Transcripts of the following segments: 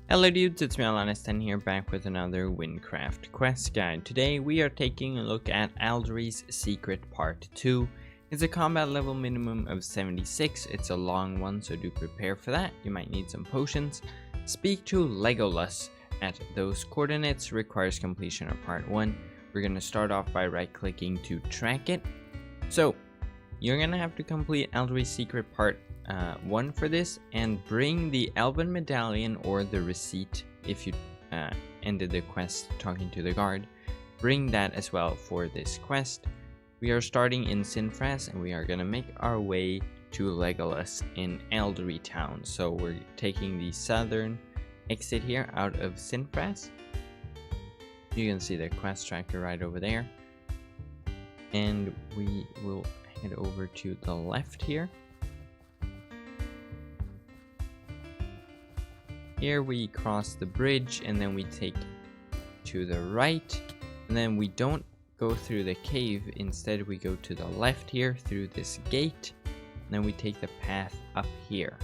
Hello dudes, it's Mailloux here, back with another Wynncraft quest guide. Today we are taking a look at Aldorei's Secret Part 2. It's a combat level minimum of 76, it's a long one, so do prepare for that. You might need some potions. Speak to Legulus at those coordinates, requires completion of Part 1. We're going to start off by right-clicking to track it. So, you're going to have to complete Aldorei's Secret Part 1 for this, and bring the Elven Medallion or the receipt if you ended the quest talking to the guard. Bring that as well for this quest. We are starting in Sinfras and we are going to make our way to Legulus in Aldorei town. So we're taking the southern exit here out of Sinfras. You can see the quest tracker right over there. And we will head over to the left here. Here we cross the bridge and then we take to the right, and then we don't go through the cave, instead we go to the left here through this gate, and then we take the path up here.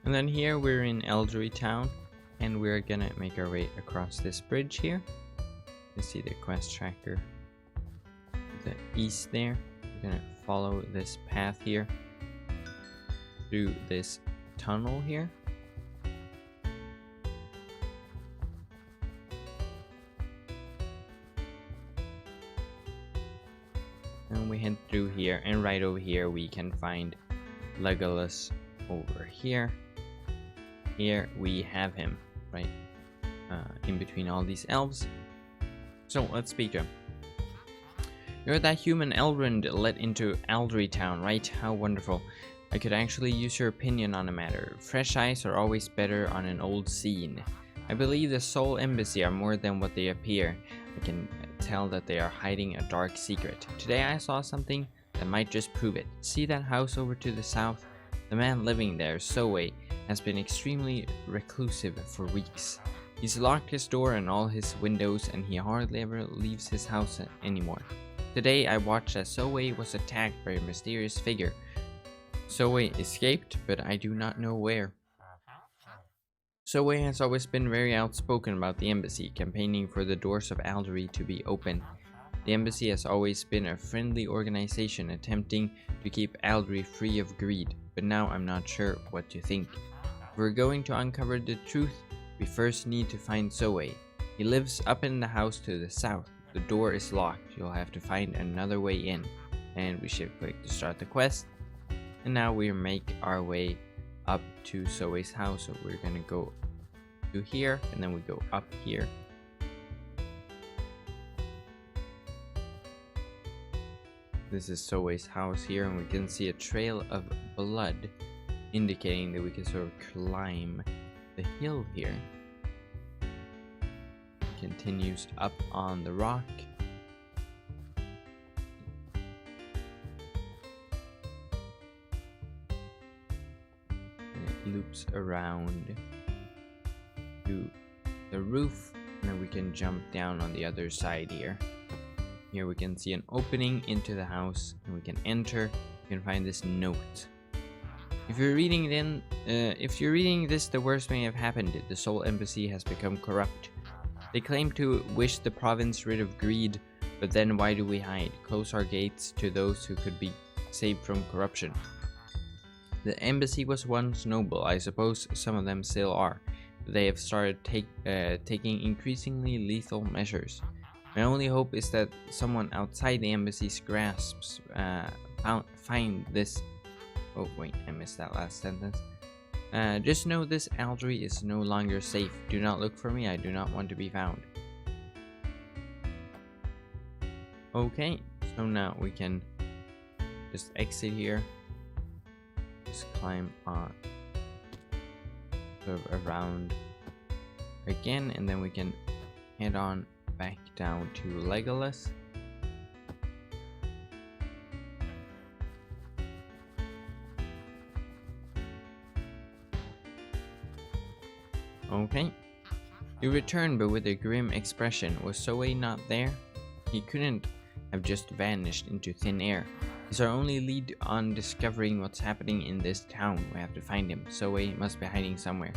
And then here we're in Aldorei town, and we're gonna make our way across this bridge here. You see the quest tracker to the east there. We're gonna follow this path here through this tunnel here. And we head through here, and right over here we can find Legulus over here. Here we have him, right, in between all these elves. So let's speak to him. You're that human Elrond let into Aldorei town, right? How wonderful. I could actually use your opinion on a matter. Fresh eyes are always better on an old scene. I believe the Soul Embassy are more than what they appear. I can tell that they are hiding a dark secret. Today I saw something that might just prove it. See that house over to the south? The man living there, Soe, has been extremely reclusive for weeks. He's locked his door and all his windows, and he hardly ever leaves his house anymore. Today I watched as Soe was attacked by a mysterious figure. Soe escaped, but I do not know where. Soe has always been very outspoken about the embassy, campaigning for the doors of Aldorei to be open. The embassy has always been a friendly organization attempting to keep Aldorei free of greed, but now I'm not sure what to think. If we're going to uncover the truth, we first need to find Soe. He lives up in the house to the south. The door is locked. You'll have to find another way in. And we should click to start the quest. And now we make our way up to Soe's house. So we're gonna go to here, and then we go up here. This is Soe's house here, and we can see a trail of blood, indicating that we can sort of climb the hill here. It continues up on the rock. And it loops around to the roof, and then we can jump down on the other side here. Here we can see an opening into the house, and we can enter. You can find this note. If you're reading this, the worst may have happened. The Soul Embassy has become corrupt. They claim to wish the province rid of greed, but then why do we hide? Close our gates to those who could be saved from corruption. The embassy was once noble. I suppose some of them still are. They have started taking increasingly lethal measures. My only hope is that someone outside the embassy's grasps find this. Oh wait, I missed that last sentence. Just know this Aldorei is no longer safe. Do not look for me. I do not want to be found. Okay, so now we can just exit here. Just climb on, sort of around again, and then we can head on back down to Legulus. Okay. You return, but with a grim expression. Was Zoe not there? He couldn't have just vanished into thin air. He's our only lead on discovering what's happening in this town. We have to find him. Zoe must be hiding somewhere.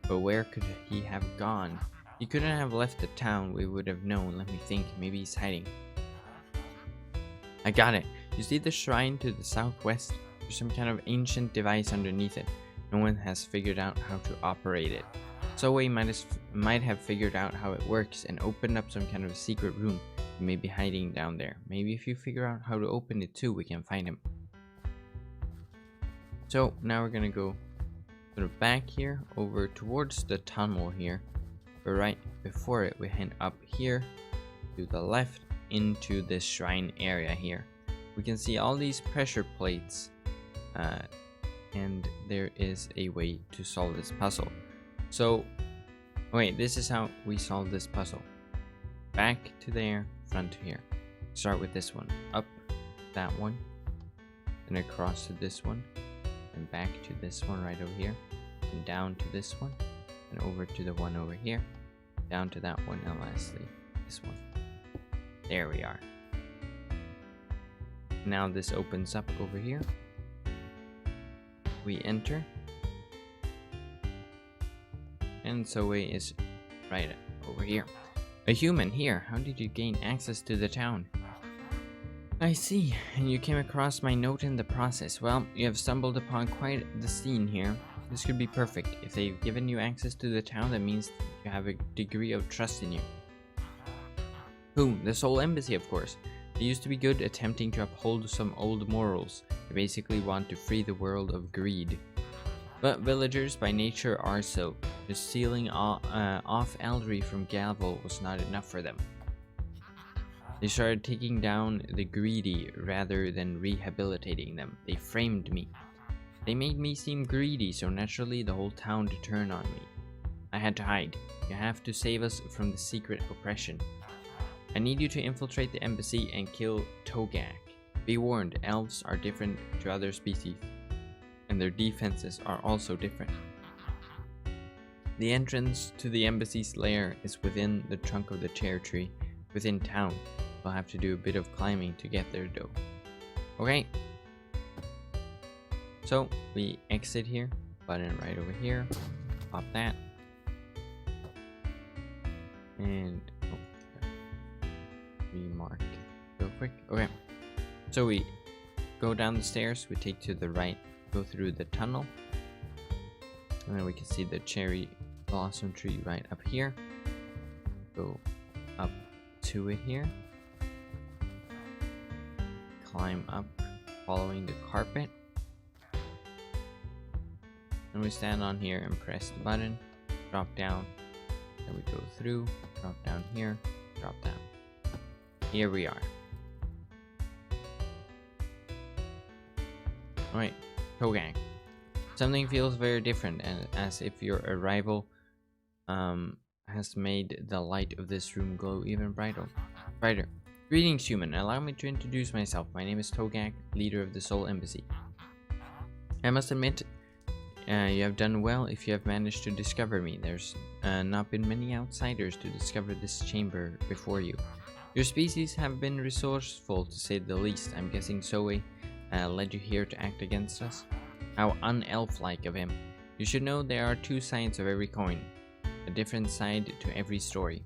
But where could he have gone? He couldn't have left the town. We would have known. Let me think. Maybe he's hiding. I got it. You see the shrine to the southwest? There's some kind of ancient device underneath it. No one has figured out how to operate it. Zoe might have figured out how it works and opened up some kind of secret room. He may be hiding down there. Maybe if you figure out how to open it too, we can find him. So now we're gonna go sort of back here over towards the tunnel here. But right before it, we head up here to the left into this shrine area here. We can see all these pressure plates, and there is a way to solve this puzzle. So, wait, this is how we solve this puzzle. Back to there, front to here. Start with this one. Up that one, then across to this one, and back to this one right over here, and down to this one, and over to the one over here, down to that one, and lastly, this one. There we are. Now this opens up over here. We enter. And Zoe is right over here. A human here. How did you gain access to the town? I see. And you came across my note in the process. Well, you have stumbled upon quite the scene here. This could be perfect. If they've given you access to the town, that means you have a degree of trust in you. Who? The Soul Embassy, of course. They used to be good, attempting to uphold some old morals. They basically want to free the world of greed. But villagers by nature are so. Just sealing off Aldorei from Gavel was not enough for them. They started taking down the greedy rather than rehabilitating them. They framed me. They made me seem greedy, so naturally the whole town turned on me. I had to hide. You have to save us from the secret oppression. I need you to infiltrate the embassy and kill Togak. Be warned, elves are different to other species, and their defenses are also different. The entrance to the embassy's lair is within the trunk of the chair tree, within town. We'll have to do a bit of climbing to get there though. Okay. So, we exit here, button right over here, pop that, and remark real quick. Okay, so we go down the stairs, we take to the right, go through the tunnel, and then we can see the cherry blossom tree right up here. Go up to it here, climb up following the carpet, and we stand on here and press the button, drop down, then we go through, drop down here, drop down. Here we are. Alright, Togak. Something feels very different, and as if your arrival has made the light of this room glow even brighter. Greetings, human. Allow me to introduce myself. My name is Togak, leader of the Soul Embassy. I must admit, you have done well if you have managed to discover me. There's not been many outsiders to discover this chamber before you. Your species have been resourceful, to say the least. I'm guessing Zoe led you here to act against us. How un-elf-like of him. You should know there are two sides of every coin. A different side to every story.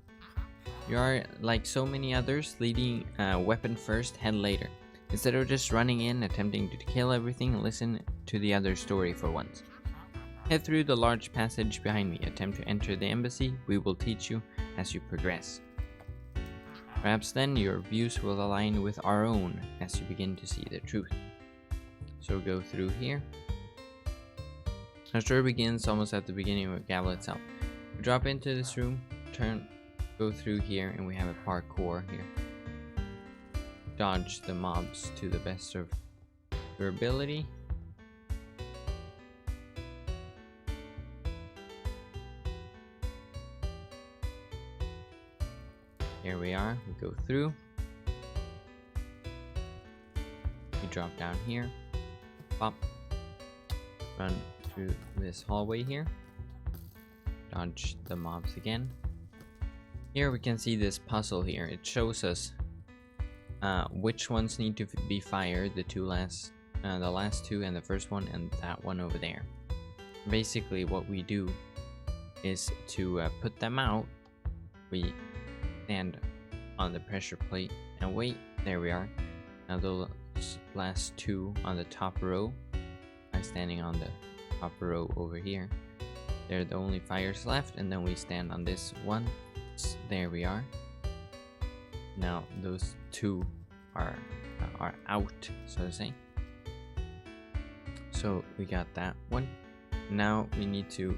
You are like so many others, leading weapon first, head later. Instead of just running in, attempting to kill everything, listen to the other story for once. Head through the large passage behind me. Attempt to enter the embassy. We will teach you as you progress. Perhaps then your views will align with our own as you begin to see the truth. So go through here. Our story begins almost at the beginning of Gavel itself. We drop into this room, go through here, and we have a parkour here. Dodge the mobs to the best of your ability. Here we are, we go through. We drop down here, pop, run through this hallway here, dodge the mobs again. Here we can see this puzzle here. It shows us which ones need to be fired, the last two and the first one and that one over there. Basically what we do is to put them out, we stand on the pressure plate and wait. There we are. Now those last two on the top row by standing on the top row over here, they're the only fires left, and then we stand on this one. There we are. Now those two are out, so to say. So we got that one. Now we need to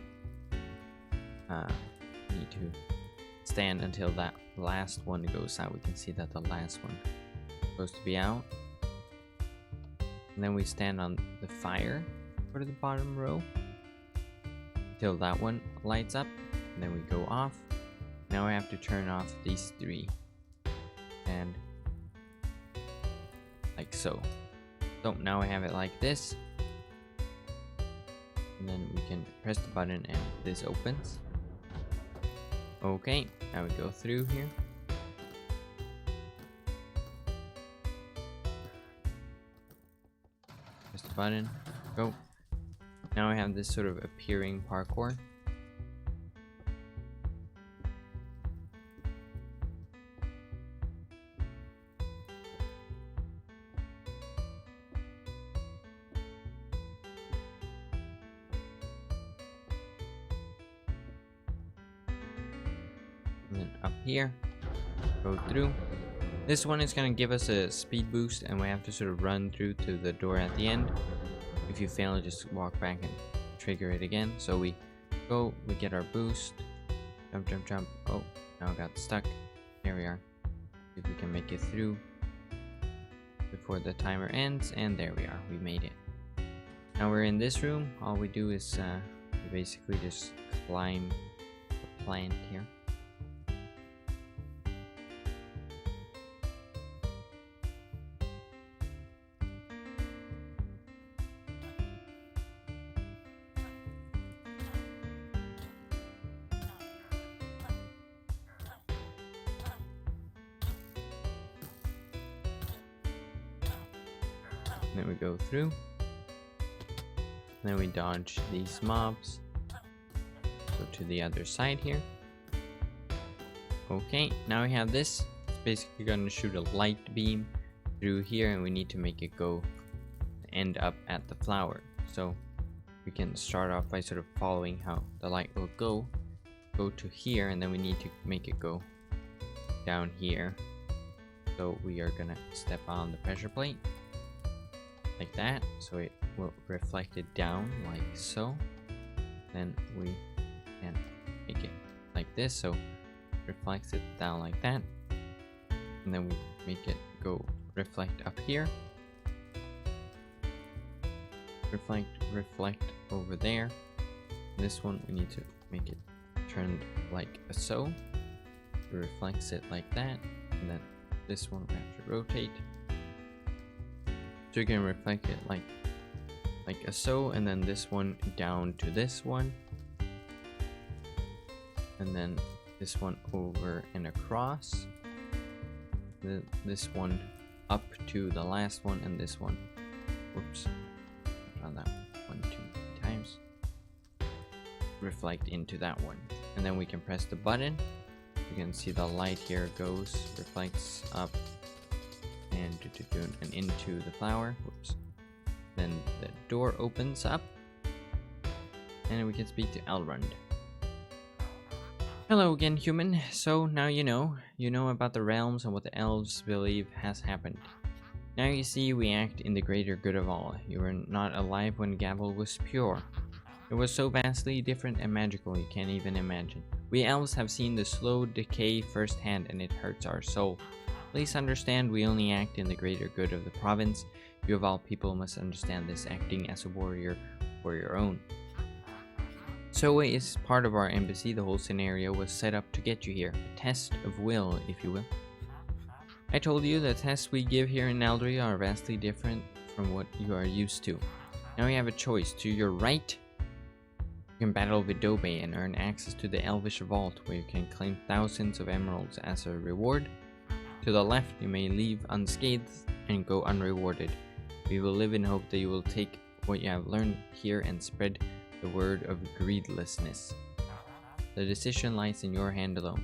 stand until that last one goes out. We can see that the last one is supposed to be out. And then we stand on the fire for the bottom row till that one lights up, and then we go off. Now I have to turn off these three, and like so. So now I have it like this, and then we can press the button and this opens. Okay, now we go through here. Press the button, go. Now I have this sort of appearing parkour. And then up here, go through. This one is going to give us a speed boost, and we have to sort of run through to the door at the end. If you fail, just walk back and trigger it again. So we go, we get our boost, jump, jump, jump. Oh, now I got stuck. There we are. See if we can make it through before the timer ends, and there we are. We made it. Now we're in this room. All we do is we basically just climb the plant here. Then we go through. Then we dodge these mobs. Go to the other side here. Okay, now we have this. It's basically going to shoot a light beam through here, and we need to make it go end up at the flower. So we can start off by sort of following how the light will go to here, and then we need to make it go down here. So we are gonna step on the pressure plate like that, so it will reflect it down like so. Then we can make it like this, so it reflects it down like that, and then we make it go reflect up here, reflect over there. This one we need to make it turned like so. It reflects it like that, and then this one we have to rotate. So you can reflect it like so, and then this one down to this one, and then this one over and across, this one up to the last one, and this one, whoops, on that one too many times, reflect into that one. And then we can press the button. You can see the light here goes, reflects up and into the flower. Whoops. Then the door opens up, and we can speak to Elrond. Hello again, human. So now you know about the realms and what the elves believe has happened. Now you see we act in the greater good of all. You were not alive when Gavel was pure. It was so vastly different and magical you can't even imagine. We elves have seen the slow decay firsthand, and it hurts our soul. Please understand we only act in the greater good of the province. You of all people must understand this, acting as a warrior for your own. So is part of our embassy. The whole scenario was set up to get you here. A test of will, if you will. I told you the tests we give here in Aldorei are vastly different from what you are used to. Now you have a choice. To your right, You can battle with Dobe and earn access to the Elvish Vault, where you can claim thousands of emeralds as a reward. To the left, you may leave unscathed and go unrewarded. We will live in hope that you will take what you have learned here and spread the word of greedlessness. The decision lies in your hand alone.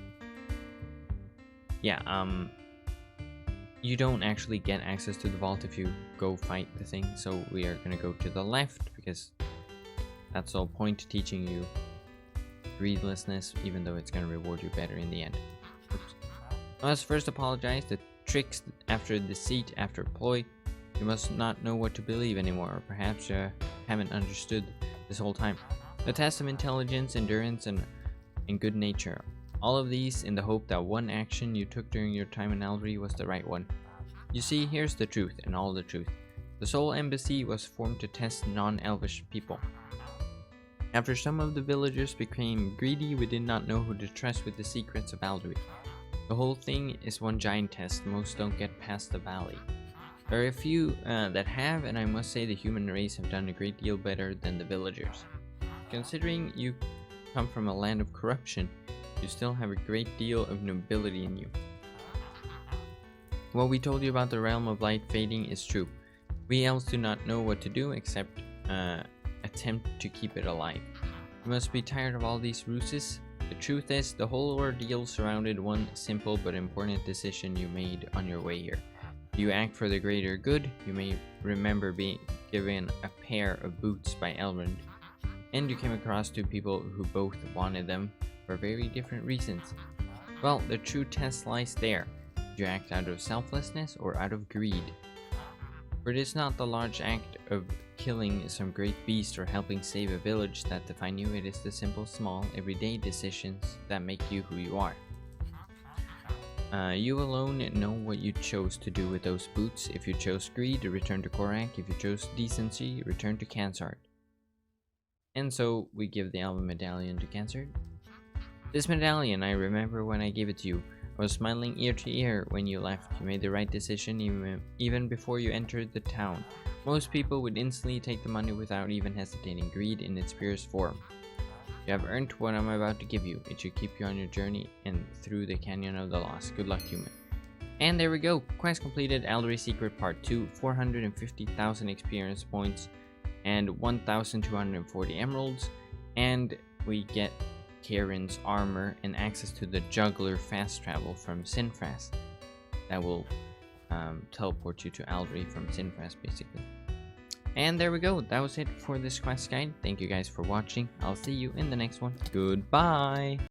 Yeah, you don't actually get access to the vault if you go fight the thing, so we are gonna go to the left because that's the whole point to teaching you greedlessness, even though it's gonna reward you better in the end. Oops. I must first apologize. The tricks after deceit, after ploy. You must not know what to believe anymore, or perhaps you haven't understood this whole time. The test of intelligence, endurance, and good nature. All of these in the hope that one action you took during your time in Aldorei was the right one. You see, here's the truth, and all the truth. The Soul Embassy was formed to test non-Elvish people. After some of the villagers became greedy, we did not know who to trust with the secrets of Aldorei. The whole thing is one giant test. Most don't get past the valley. There are a few that have, and I must say the human race have done a great deal better than the villagers. Considering you come from a land of corruption, you still have a great deal of nobility in you. What we told you about the realm of light fading is true. We elves do not know what to do except attempt to keep it alive. You must be tired of all these ruses. The truth is, the whole ordeal surrounded one simple but important decision you made on your way here. You act for the greater good. You may remember being given a pair of boots by Elrond, and you came across two people who both wanted them for very different reasons. Well, the true test lies there. Did you act out of selflessness or out of greed? For it is not the large act of killing some great beast or helping save a village that define you. It is the simple, small, everyday decisions that make you who you are. You alone know what you chose to do with those boots. If you chose greed, return to Korak. If you chose decency, return to Cansard. And so we give the Elven medallion to Cansard. This medallion, I remember when I gave it to you. I was smiling ear to ear when you left. You made the right decision even before you entered the town. Most people would instantly take the money without even hesitating. Greed in its purest form. You have earned what I'm about to give you. It should keep you on your journey and through the Canyon of the Lost. Good luck, human. And there we go. Quest completed. Aldorei Secret Part 2. 450,000 experience points and 1,240 emeralds. And we get Karen's armor and access to the juggler fast travel from Sinfras. That will teleport you to Aldorei from Sinfras, basically. And there we go. That was it for this quest guide. Thank you guys for watching. I'll see you in the next one. Goodbye.